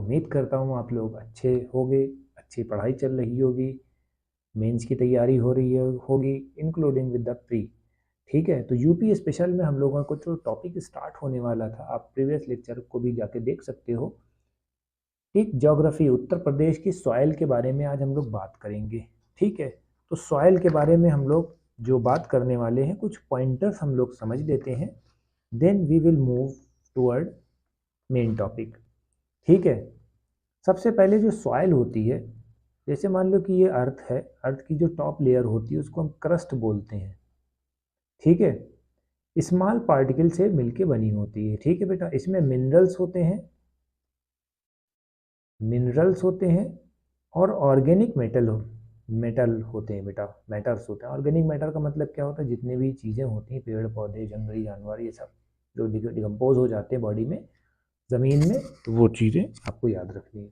उम्मीद करता हूँ आप लोग अच्छे होंगे, अच्छी पढ़ाई चल रही होगी, मेंस की तैयारी हो रही होगी इंक्लूडिंग विद द प्री। ठीक है, तो यूपी स्पेशल में हम लोगों को जो टॉपिक स्टार्ट होने वाला था, आप प्रीवियस लेक्चर को भी जाके देख सकते हो। ठीक, ज्योग्राफी, उत्तर प्रदेश की सॉइल के बारे में आज हम लोग बात करेंगे। ठीक है, तो सॉइल के बारे में हम लोग जो बात करने वाले हैं, कुछ पॉइंटर्स हम लोग समझ लेते हैं, then we will move toward main topic. ठीक है, सबसे पहले जो सॉइल होती है, जैसे मान लो कि ये अर्थ है, अर्थ की जो टॉप लेयर होती है उसको हम क्रस्ट बोलते हैं। ठीक है, स्मॉल पार्टिकल से मिलके बनी होती है। ठीक है बेटा, इसमें मिनरल्स होते हैं, और ऑर्गेनिक मेटल होते हैं बेटा, मैटर्स होते हैं। ऑर्गेनिक मैटर का मतलब क्या होता है, जितने भी चीज़ें होती हैं, पेड़ पौधे, जंगली जानवर, ये सब जो डिकम्पोज हो जाते हैं बॉडी में, ज़मीन में, तो वो चीज़ें आपको याद रखनी है।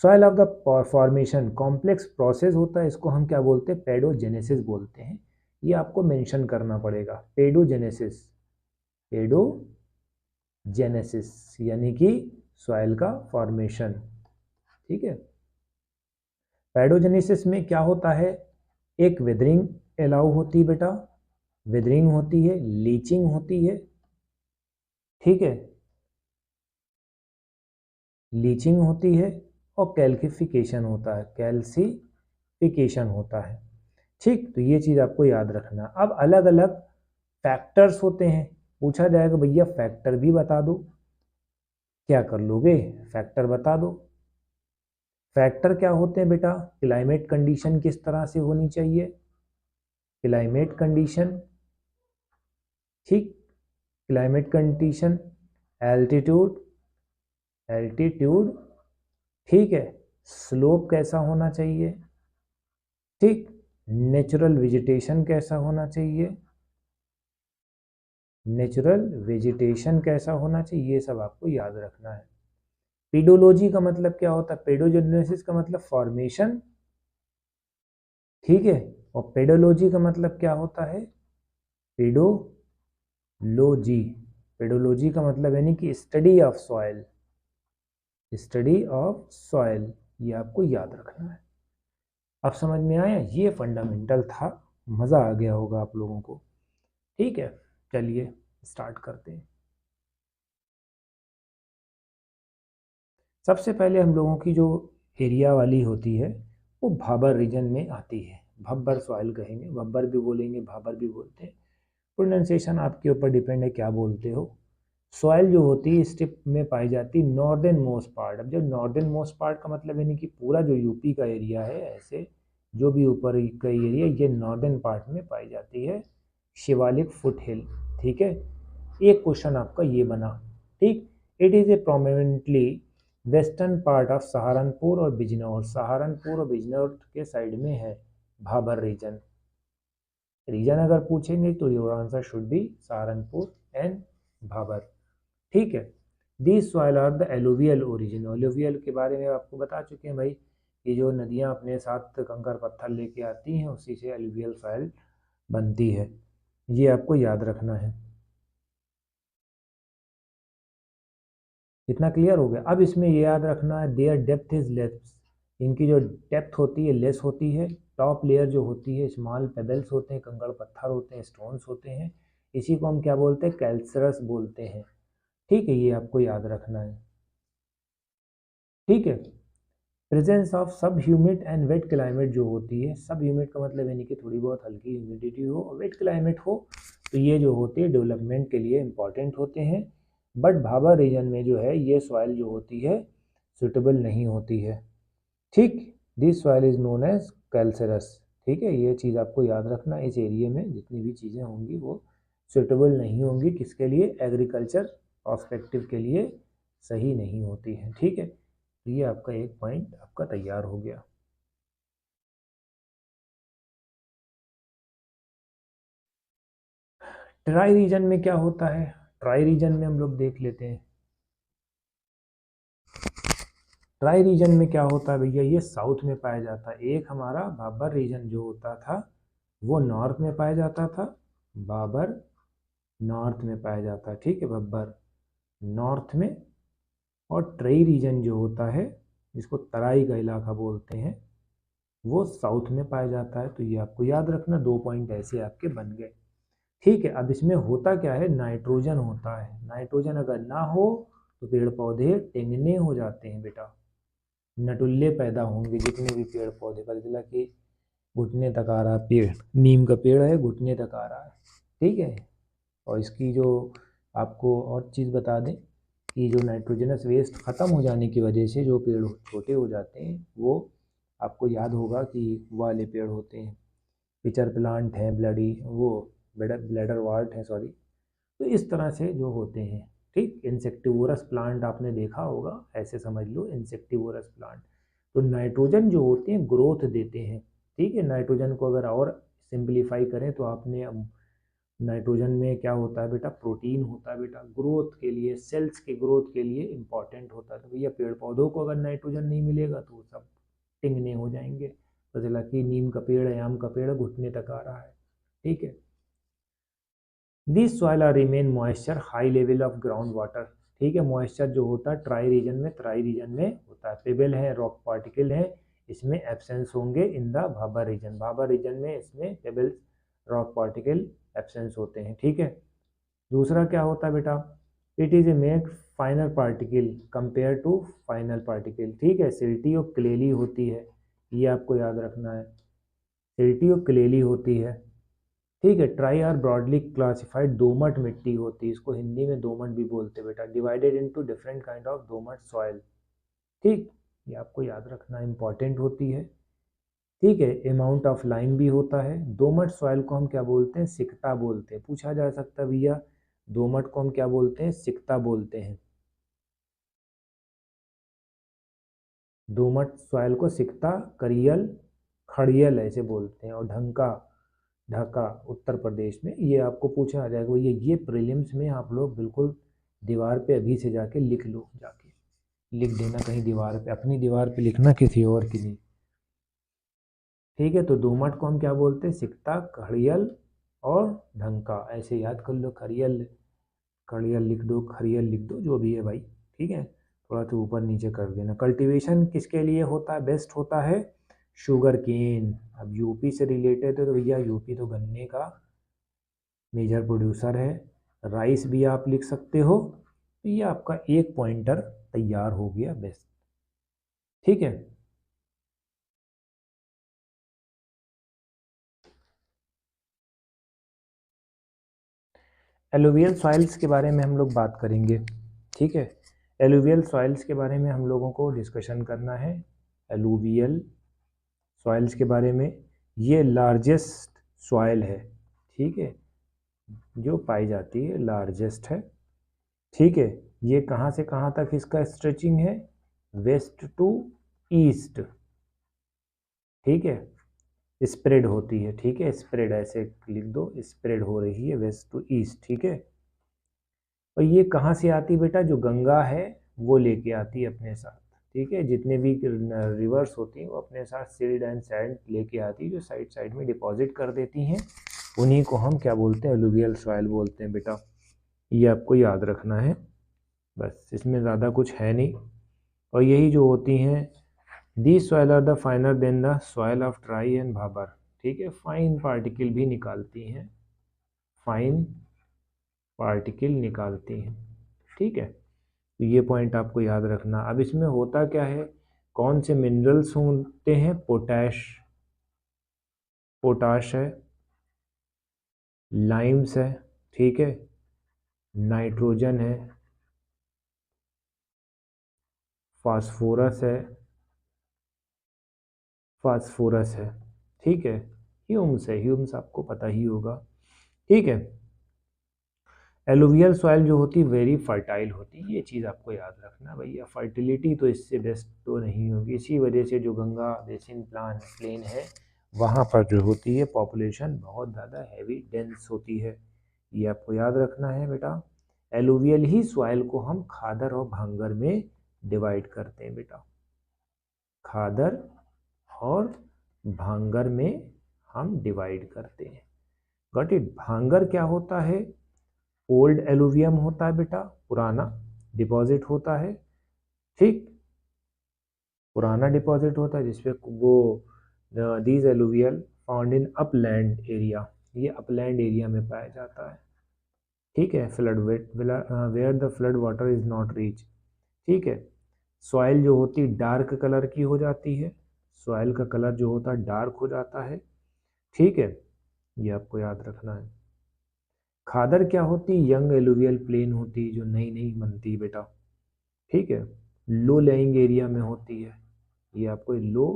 Soil of the formation complex process होता है, इसको हम क्या बोलते हैं, पेडोजेनेसिस बोलते हैं। ये आपको मेंशन करना पड़ेगा, पेडोजेनेसिस, यानी कि सॉइल का फॉर्मेशन। ठीक है, पेडोजेनेसिस में क्या होता है, एक वेदरिंग अलाउ होती है बेटा, वेदरिंग होती है, लीचिंग होती है। ठीक है, लीचिंग होती है और कैल्सिफिकेशन होता है, ठीक, तो ये चीज़ आपको याद रखना। अब अलग अलग फैक्टर्स होते हैं, पूछा जाएगा भैया फैक्टर भी बता दो, क्या कर लोगे, फैक्टर बता दो। फैक्टर क्या होते हैं बेटा, क्लाइमेट कंडीशन किस तरह से होनी चाहिए, क्लाइमेट कंडीशन, ठीक, क्लाइमेट कंडीशन, एल्टीट्यूड, ठीक है, स्लोप कैसा होना चाहिए, ठीक, नेचुरल वेजिटेशन कैसा होना चाहिए, ये सब आपको याद रखना है। पेडोलॉजी का मतलब क्या होता है, पेडोजेनेसिस का मतलब फॉर्मेशन, ठीक है, और पेडोलॉजी का मतलब क्या होता है, पेडोलॉजी, का मतलब यानी कि स्टडी ऑफ सॉइल, ये आपको याद रखना है। अब समझ में आया, ये फंडामेंटल था, मज़ा आ गया होगा आप लोगों को। ठीक है, चलिए स्टार्ट करते हैं। सबसे पहले हम लोगों की जो एरिया वाली होती है वो भाबर रीजन में आती है, भब्बर सॉइल कहेंगे, भब्बर भी बोलेंगे, भाबर भी बोलते हैं, प्रोनाउंसिएशन आपके ऊपर डिपेंड है क्या बोलते हो। सॉइल जो होती है स्टिप में पाई जाती है नॉर्दर्न मोस्ट पार्ट। अब जब नॉर्दर्न मोस्ट पार्ट का मतलब यानी कि पूरा जो यूपी का एरिया है, ऐसे जो भी ऊपर का एरिया, ये नॉर्दर्न पार्ट में पाई जाती है, शिवालिक फुट हिल। ठीक है, एक क्वेश्चन आपका ये बना। ठीक, it is a prominently western part of Saharanpur और बिजनौर के साइड में है भाबर रीजन। अगर पूछेंगे तो your answer should be Saharanpur and Bhabar. ठीक है, this soil are the alluvial origin. Alluvial के बारे में आपको बता चुके हैं भाई, ये जो नदियाँ अपने साथ कंकर पत्थर लेके आती हैं, उसी से एलुवियल सॉइल बनती है, ये आपको याद रखना है। इतना क्लियर हो गया। अब इसमें ये याद रखना है, देयर डेप्थ इज लेस, इनकी जो डेप्थ होती है लेस होती है। टॉप लेयर जो होती है स्मॉल पेबल्स होते हैं, कंकड़ पत्थर होते हैं, स्टोन्स होते हैं, इसी को हम क्या बोलते हैं, कैल्सरस बोलते हैं। ठीक है, ये आपको याद रखना है। ठीक है, presence of sub humid and wet climate जो होती है, सब ह्यूमिड का मतलब यानी कि थोड़ी बहुत हल्की ह्यूमिडिटी हो, और वेट क्लाइमेट हो, तो ये जो होती है डेवलपमेंट के लिए इम्पॉर्टेंट होते हैं। बट भाबर रीजन में जो है ये सॉइल जो होती है सुटेबल नहीं होती है। ठीक, this soil is known as calcareous. ठीक है, ये चीज़ आपको याद रखना, इस एरिया में जितनी भी चीज़ें होंगी वो सुटेबल नहीं होंगी, किसके लिए, एग्रीकल्चर पर्सपेक्टिव के लिए सही नहीं होती है। ठीक है, तो ये आपका एक पॉइंट आपका तैयार हो गया। ट्राई रीजन में क्या होता है, ट्राई रीजन में हम लोग देख लेते हैं। ट्राई रीजन में क्या होता है भैया, ये साउथ में पाया जाता है। एक हमारा भाबर रीजन जो होता था वो नॉर्थ में पाया जाता था, भाबर नॉर्थ में पाया जाता है। ठीक है, भाबर नॉर्थ में और ट्राई रीजन जो होता है, जिसको तराई का इलाका बोलते हैं, वो साउथ में पाया जाता है। तो ये आपको याद रखना, 2 पॉइंट ऐसे आपके बन गए। ठीक है, अब इसमें होता क्या है, नाइट्रोजन होता है। नाइट्रोजन अगर ना हो तो पेड़ पौधे टेंगने हो जाते हैं बेटा, नटुल्ले पैदा होंगे। जितने भी पेड़ पौधे, पता चला कि घुटने तक आ रहा पेड़, नीम का पेड़ है, घुटने तक आ रहा है। ठीक है, और इसकी जो आपको और चीज़ बता दें कि जो नाइट्रोजनस वेस्ट ख़त्म हो जाने की वजह से जो पेड़ छोटे हो जाते हैं, वो आपको याद होगा कि वाले पेड़ होते हैं, पिचर प्लांट है, वो ब्लैडर वार्ट है, सॉरी। तो इस तरह से जो होते हैं, ठीक, इंसेक्टिवोरस प्लांट आपने देखा होगा, ऐसे समझ लो इंसेक्टिवोरस प्लांट। तो नाइट्रोजन जो होते हैं ग्रोथ देते हैं। ठीक है, नाइट्रोजन को अगर और सिंप्लीफाई करें तो आपने नाइट्रोजन में क्या होता है बेटा, प्रोटीन होता है बेटा, ग्रोथ के लिए, सेल्स के ग्रोथ के लिए इंपॉर्टेंट होता है। तो भैया पेड़ पौधों को अगर नाइट्रोजन नहीं मिलेगा तो वो सब टिंगने हो जाएंगे। तो चला कि नीम का पेड़ है, आम का पेड़ है, घुटने तक आ रहा है। ठीक है, this soil are remain moisture high level of ground water. ठीक है, मॉइस्चर जो होता है ट्राई रीजन में होता है। पेबल है, रॉक पार्टिकल है, इसमें एब्सेंस होंगे in the Bhabar region. Bhabar region में इसमें पेबल्स, रॉक पार्टिकल एब्सेंस होते हैं। ठीक है, दूसरा क्या होता है बेटा, it is a make final particle compare to final particle. ठीक है, सिल्टी और क्लेली होती है, ये आपको याद रखना है, सिल्टी और क्लेली होती है। ठीक है, ट्राई आर ब्रॉडली क्लासिफाइड, दोमट मिट्टी होती है, इसको हिंदी में दोमट भी बोलते हैं बेटा, divided into different kind of दोमट सॉइल। ठीक, ये आपको याद रखना इंपॉर्टेंट होती है। ठीक है, अमाउंट ऑफ लाइम भी होता है। दोमट सॉइल को हम क्या बोलते हैं, सिकता बोलते हैं। पूछा जा सकता है भैया दोमट को हम क्या बोलते हैं, सिकता बोलते हैं। दोमट सॉइल को सिकता, करियल, खड़ियल ऐसे बोलते हैं। और ढंका, ढाका उत्तर प्रदेश में, ये आपको पूछा आ जाएगा। ये प्रीलिम्स में आप लोग बिल्कुल दीवार पे अभी से जाके लिख लो, जाके लिख देना कहीं दीवार पे, अपनी दीवार पे लिखना, किसी और की नहीं। ठीक है, तो दोमट को हम क्या बोलते हैं, सिकता, खड़ियल और ढंका, ऐसे याद कर लो। खड़ियल, खड़ियल लिख दो, खड़ियल लिख दो, जो भी है भाई। ठीक है, थोड़ा सा ऊपर नीचे कर देना। कल्टीवेशन किसके लिए होता है, बेस्ट होता है, शुगर केन। अब यूपी से रिलेटेड है तो भैया यूपी तो गन्ने का मेजर प्रोड्यूसर है। राइस भी आप लिख सकते हो। तो ये आपका एक पॉइंटर तैयार हो गया, बेस्ट। ठीक है, एलुवियल सॉइल्स के बारे में हम लोग बात करेंगे। ठीक है, एलुवियल सॉइल्स के बारे में हम लोगों को डिस्कशन करना है। एलुवियल सॉइल्स के बारे में, ये लार्जेस्ट सॉइल है। ठीक है, जो पाई जाती है, लार्जेस्ट है। ठीक है, ये कहाँ से कहाँ तक इसका स्ट्रेचिंग है, वेस्ट टू ईस्ट। ठीक है, स्प्रेड होती है। ठीक है, स्प्रेड ऐसे लिख दो, स्प्रेड हो रही है वेस्ट टू ईस्ट। ठीक है, और ये कहाँ से आती है बेटा, जो गंगा है वो लेके आती है अपने साथ। ठीक है, जितने भी रिवर्स होती हैं वो अपने साथ सिल्ट एंड सैंड लेके आती है, जो साइड साइड में डिपॉजिट कर देती हैं। उन्हीं को हम क्या बोलते हैं, एलुवियल सॉइल बोलते हैं बेटा। ये आपको याद रखना है, बस इसमें ज़्यादा कुछ है नहीं। और यही जो होती हैं, these soil are the finer than the soil of Terai and Bhabar. ठीक है, फाइन पार्टिकल भी निकालती हैं, फाइन पार्टिकल निकालती हैं। ठीक है, तो ये पॉइंट आपको याद रखना। अब इसमें होता क्या है, कौन से मिनरल्स होते हैं, पोटैश, पोटाश है, लाइम्स है, ठीक है, नाइट्रोजन है, फास्फोरस है, फास्फोरस है। ठीक है, ह्यूम्स है, ह्यूम्स आपको पता ही होगा। ठीक है, एलुवियल सॉइल जो होती है वेरी फर्टाइल होती है, ये चीज़ आपको याद रखना भैया। फर्टिलिटी तो इससे बेस्ट तो नहीं होगी, इसी वजह से जो गंगा बेसिन प्लेन है, वहाँ पर जो होती है पॉपुलेशन बहुत ज़्यादा हैवी डेंस होती है। ये आपको याद रखना है बेटा। एलुवियल ही सॉइल को हम खादर और भांगर में डिवाइड करते हैं बेटा, खादर और भांगर में हम डिवाइड करते हैं। Got it. भांगर क्या होता है, ओल्ड एलुवियम होता है बेटा, पुराना डिपॉजिट होता है। ठीक, पुराना डिपॉजिट होता है जिसपे वो these alluvial found in upland area, ये अपलैंड एरिया में पाया जाता है। ठीक है, flood where the flood water is not reach. ठीक है, सॉइल जो होती डार्क कलर की हो जाती है, सॉइल का कलर जो होता है डार्क हो जाता है। ठीक है, ये आपको याद रखना है। खादर क्या होती, यंग एलुवियल प्लेन होती जो नई नई बनती बेटा। ठीक है, लो लाइंग एरिया में होती है, ये आपको लो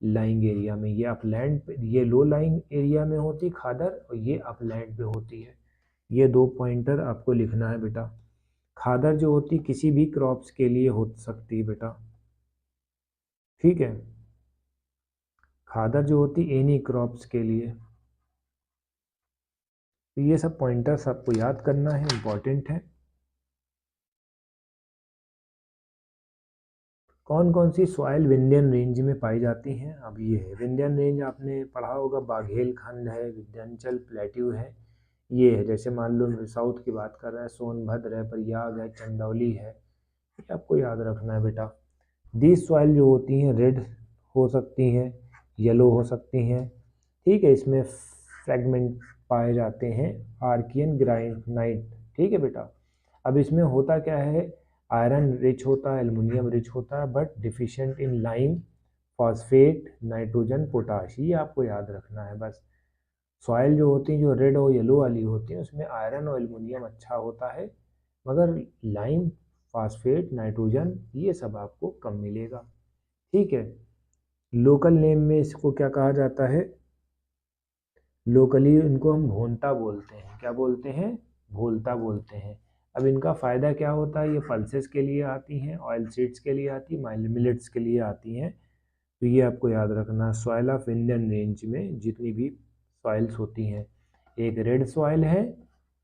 लाइंग एरिया में, ये अपलैंड पे, ये लो लाइंग एरिया में होती खादर और ये अपलैंड पे होती है। ये 2 पॉइंटर आपको लिखना है बेटा। खादर जो होती किसी भी क्रॉप्स के लिए हो सकती है बेटा। ठीक है, खादर जो होती एनी क्रॉप्स के लिए। तो ये सब पॉइंटर्स आपको याद करना है, इंपॉर्टेंट है। कौन कौन सी सॉइल विंध्यन रेंज में पाई जाती हैं, अब ये है विंध्यन रेंज, आपने पढ़ा होगा बाघेल खंड है, विंध्याचल प्लेट्यू है, ये है। जैसे मान लो साउथ की बात कर रहे हैं, सोनभद्र है, प्रयाग है, चंदौली है, ये आपको याद रखना है बेटा। दीज सॉइल जो होती हैं रेड हो सकती हैं, येलो हो सकती हैं। ठीक है, इसमें फ्रेगमेंट पाए जाते हैं आर्कियन ग्रानाइट। ठीक है बेटा, अब इसमें होता क्या है, आयरन रिच होता है, एल्युमिनियम रिच होता है, but deficient in lime, phosphate, nitrogen, potash, ये आपको याद रखना है बस। सॉइल जो होती है जो रेड और येलो वाली होती है उसमें आयरन और एल्युमिनियम अच्छा होता है, मगर लाइम, फॉस्फेट, नाइट्रोजन ये सब आपको कम मिलेगा। ठीक है, लोकल नेम में इसको क्या कहा जाता है, लोकली इनको हम भोंता बोलते हैं, क्या बोलते हैं, भोलता बोलते हैं। अब इनका फ़ायदा क्या होता है, ये पल्सेस के लिए आती हैं, ऑयल सीड्स के लिए आती हैं, मिलेट्स के लिए आती हैं। तो ये आपको याद रखना, सॉइल ऑफ इंडियन रेंज में जितनी भी सॉइल्स होती हैं, एक रेड सॉइल है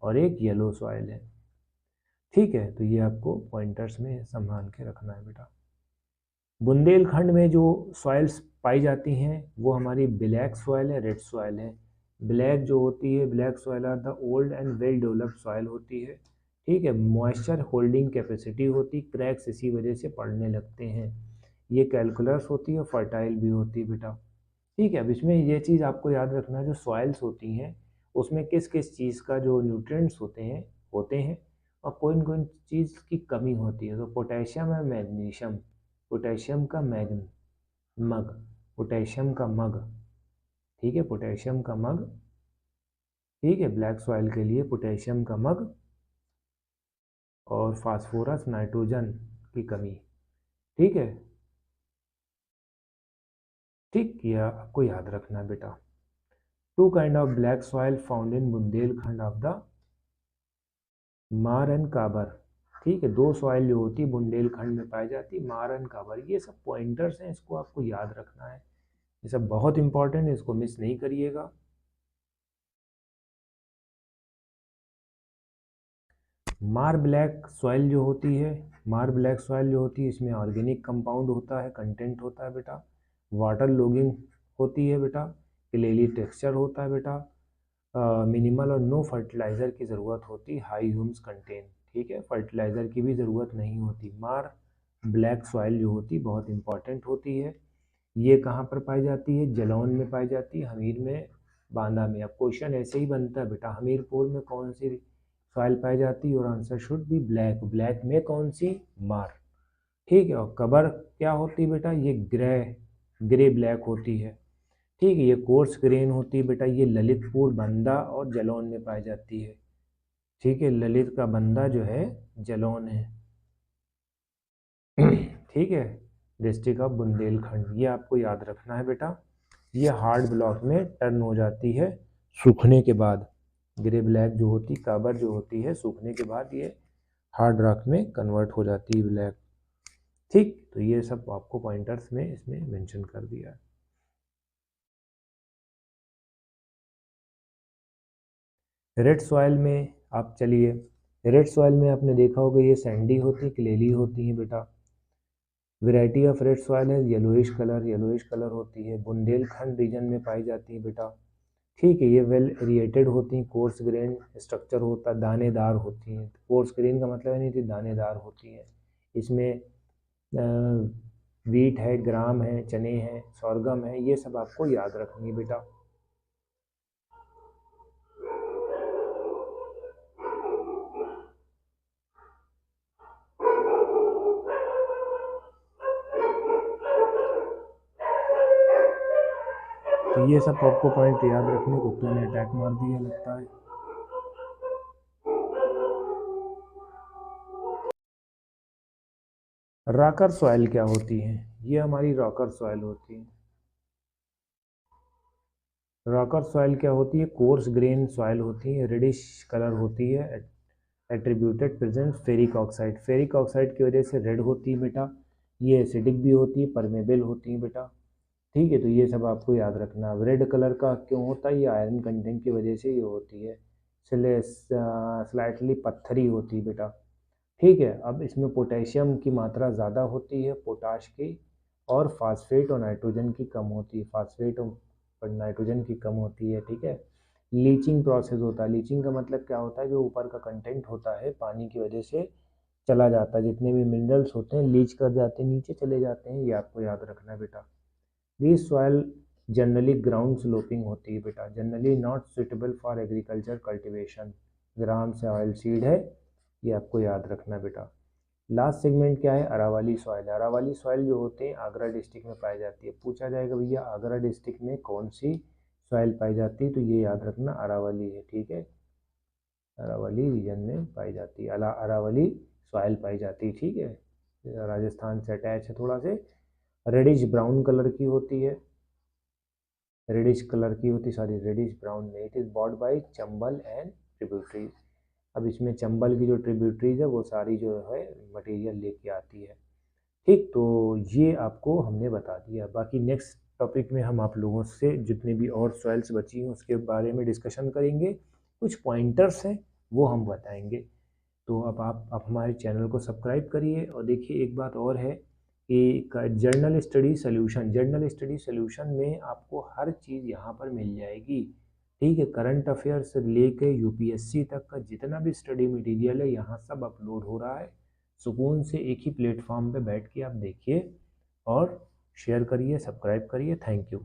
और एक येलो सॉइल है। ठीक है, तो ये आपको पॉइंटर्स में संभाल के रखना है बेटा। बुंदेलखंड में जो सॉइल्स पाई जाती हैं वो हमारी ब्लैक सॉइल है, रेड सॉइल है। ब्लैक जो होती है, black soil are the old and well developed soil होती है। ठीक है, मॉइस्चर होल्डिंग कैपेसिटी होती, क्रैक्स इसी वजह से पड़ने लगते हैं। ये कैलकुलस होती है, फर्टाइल भी होती है बेटा। ठीक है, अब इसमें ये चीज़ आपको याद रखना, जो सॉइल्स होती हैं उसमें किस किस चीज़ का जो न्यूट्रिएंट्स होते हैं और कौन कौन चीज़ की कमी होती है। तो पोटेशियम है, मैग्नीशियम, पोटेशियम का मग, पोटेशियम का मग। ठीक है, पोटेशियम का मग। ठीक है, ब्लैक सॉइल के लिए पोटेशियम का मग और फास्फोरस, नाइट्रोजन की कमी। ठीक है, ठीक, ये आपको याद रखना है बेटा। Two kind of black soil found in Bundelkhand of the mar and kabar. ठीक है, दो सॉइल जो होती है बुंदेलखंड में पाई जाती है, मार एंड काबर। ये सब पॉइंटर्स हैं, इसको आपको याद रखना है, ये सब बहुत इंपॉर्टेंट है, इसको मिस नहीं करिएगा। मार ब्लैक सॉइल जो होती है, मार ब्लैक सॉइल जो होती है इसमें ऑर्गेनिक कंपाउंड होता है, कंटेंट होता है बेटा, वाटर लॉगिंग होती है बेटा, क्लेली टेक्सचर होता है बेटा, मिनिमल और नो फर्टिलाइज़र की ज़रूरत होती, हाई ह्यूम्स कंटेन। ठीक है, फर्टिलाइज़र की भी ज़रूरत नहीं होती। मार ब्लैक सॉइल जो होती बहुत इंपॉर्टेंट होती है। ये कहाँ पर पाई जाती है, जलौन में पाई जाती है, हमीर में, बांदा में। अब क्वेश्चन ऐसे ही बनता है बेटा, हमीरपुर में कौन सी सॉइल पाई जाती है, और answer should B black, black में कौन सी, मार। ठीक है, और कबर क्या होती है बेटा, ये ग्रे ब्लैक होती है। ठीक है, ये कोर्स ग्रेन होती है बेटा, ये ललितपुर, बंदा और जलौन में पाई जाती है। ठीक है, ललित का बंदा जो है जलौन है। ठीक है, डिस्ट्रिक्ट ऑफ बुंदेलखंड, ये आपको याद रखना है बेटा। ये हार्ड ब्लॉक में टर्न हो जाती है सूखने के बाद, ग्रे ब्लैक जो होती काबर जो होती है सूखने के बाद ये हार्ड रॉक में कन्वर्ट हो जाती है ब्लैक। ठीक, तो ये सब आपको पॉइंटर्स में इसमें मेंशन कर दिया है। रेड सॉइल में आप चलिए, रेड सॉइल में आपने देखा होगा ये सैंडी होती है, क्लेली होती है बेटा। वैरायटी ऑफ रेड सॉइल है, येलोइश कलर होती है, बुंदेलखंड रीजन में पाई जाती है बेटा। ठीक है, ये वेल एरिएटेड होती हैं, कोर्स ग्रेन स्ट्रक्चर होता है, दानेदार होती हैं। कोर्स ग्रेन का मतलब है नहीं थी, दानेदार होती हैं। इसमें वीट है, ग्राम है, चने हैं, sorghum है, ये सब आपको याद रखनी है बेटा। तो ये सब आपको पॉइंट याद रखने। कुत्ते ने अटैक मार दिया लगता है। रॉकर सॉइल क्या होती है? ये हमारी रॉकर सॉइल होती है। रॉकर सॉइल क्या होती है? कोर्स ग्रेन सॉइल होती है, रेडिश कलर होती है, attributed present ferric oxide. Ferric oxide की वजह से रेड होती है बेटा। ये एसिडिक भी होती है, परमेबल होती है बेटा। ठीक है, तो ये सब आपको याद रखना। रेड कलर का क्यों होता है? ये आयरन कंटेंट की वजह से ये होती है। स्लाइटली पत्थरी होती है बेटा। ठीक है, अब इसमें पोटेशियम की मात्रा ज़्यादा होती है, पोटाश की, और फास्फेट और नाइट्रोजन की कम होती है। फास्फेट और नाइट्रोजन की कम होती है। ठीक है, लीचिंग प्रोसेस होता है। लीचिंग का मतलब क्या होता है? जो ऊपर का कंटेंट होता है पानी की वजह से चला जाता है, जितने भी मिनरल्स होते हैं लीच कर जाते हैं, नीचे चले जाते हैं। ये आपको याद रखना है बेटा। This soil generally ground sloping होती है बेटा, generally not suitable for agriculture cultivation. Gram से ऑयल सीड है, ये आपको याद रखना बेटा। लास्ट सेगमेंट क्या है? अरावली सॉइल। अरावली सॉइल जो होते हैं आगरा डिस्ट्रिक्ट में पाई जाती है। पूछा जाएगा भैया आगरा डिस्ट्रिक्ट में कौन सी सॉइल पाई जाती है, तो ये याद रखना अरावली है। ठीक है, अरावली रीजन में पाई जाती है, अरावली सॉइल पाई जाती है। ठीक है, राजस्थान से अटैच है थोड़ा से। रेडिश ब्राउन कलर की होती है, रेडिश कलर की होती, सॉरी रेडिश ब्राउन नहीं, it is bot by Chambal and tributaries. अब इसमें चंबल की जो ट्रिब्यूटरीज है वो सारी जो है मटेरियल लेके आती है। ठीक, तो ये आपको हमने बता दिया। बाकी नेक्स्ट टॉपिक में हम आप लोगों से जितने भी और सॉइल्स बची हैं उसके बारे में डिस्कशन करेंगे। कुछ पॉइंटर्स हैं वो हम बताएंगे। तो अब आप हमारे चैनल को सब्सक्राइब करिए। और देखिए एक बात और है कि जर्नल स्टडी सॉल्यूशन में आपको हर चीज़ यहाँ पर मिल जाएगी। ठीक है, करंट अफेयर्स से लेके यूपीएससी तक का जितना भी स्टडी मटेरियल है यहाँ सब अपलोड हो रहा है। सुकून से एक ही प्लेटफॉर्म पे बैठ के आप देखिए और शेयर करिए, सब्सक्राइब करिए। Thank you.